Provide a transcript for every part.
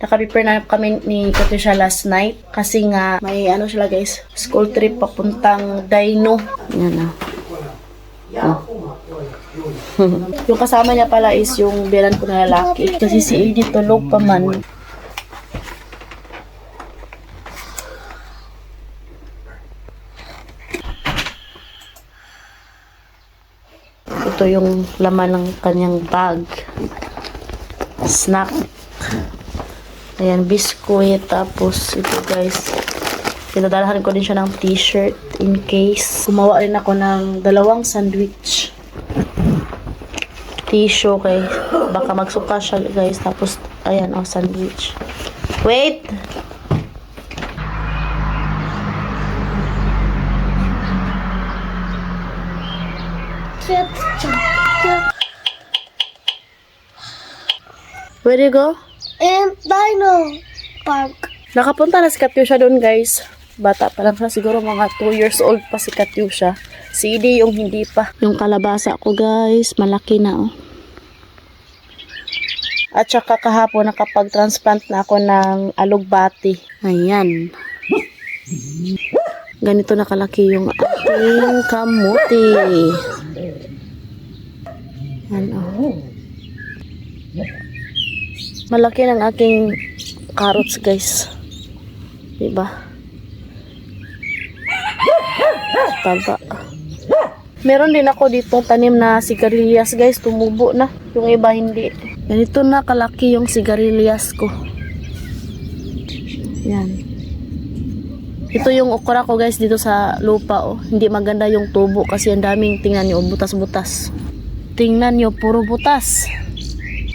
Naka-prepare na kami ni Katusha last night. Kasi nga, may ano sila guys, school trip papuntang Dino. Yan na. Yung kasama niya pala is yung bilan ko na lalaki. Kasi si Edie tulog pa man. Ito yung laman ng kanyang bag. Snack. Ayan, biskuit. Tapos ito guys, pinadalahan ko din siya ng t-shirt in case. Gumawa rin ako ng 2 sandwich. Tissue kay baka magsuka siya guys. Tapos ayan, sandwich. Wait! Where do you go? In Dino Park. Nakapunta na si Katyusha doon guys. Bata pa lang siya. Siguro mga 2 years old pa si Katyusha. Si Edie yung hindi pa. Yung kalabasa ko guys, malaki na At saka kahapon nakapag-transplant na ako ng alugbati. Ayan. Ganito nakalaki yung ating kamuti. Ano? Malaki ng aking carrots guys. Diba? Taba. Meron din ako dito tanim na sigarilyas guys. Tumubo na. Yung iba hindi. Ganito na kalaki yung sigarilyas ko. Yan. Ito yung okra ko guys dito sa lupa Hindi maganda yung tubo kasi ang daming, tingnan nyo, butas-butas. Tingnan nyo, puro butas.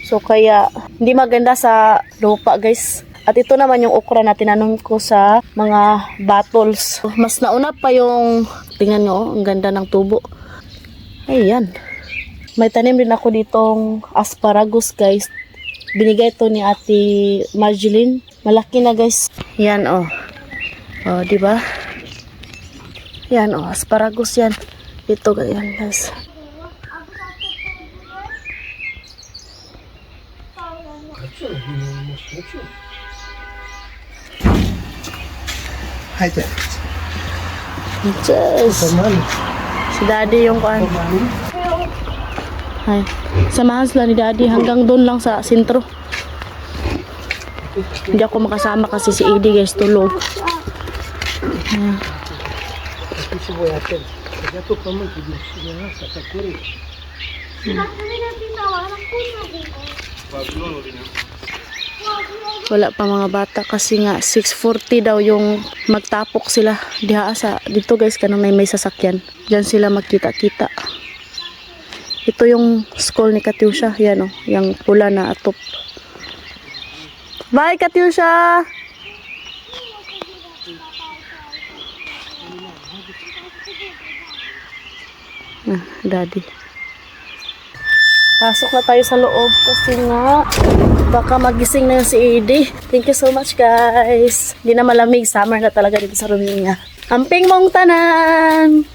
So kaya hindi maganda sa lupa guys. At ito naman yung okra na tinanong ko sa mga bottles. Mas nauna pa yung, tingnan nyo, ang ganda ng tubo. Ayan. May tanim din ako ditong asparagus guys. Binigay to ni Ate Marjeline. Malaki na guys. Yan di ba? Yan asparagus yan. Ito ganyan guys. Hi there. Yes. Si Daddy yung kuan. Ay, samahan sila ni Daddy hanggang doon lang sa sentro. Hindi ako makasama kasi si Edie guys tulog. Wala pa mga bata kasi nga 6:40 daw yung magtapok sila diha sa dito guys kanang may sasakyan. Diyan sila magkita-kita. Ito yung school ni Katyusha. Yan yung pula na atop. Bye Katyusha! Daddy. Pasok na tayo sa loob kasi nga baka magising na yung si Edie. Thank you so much guys. Hindi na malamig. Summer na talaga dito sa Romania. Amping mong tanan!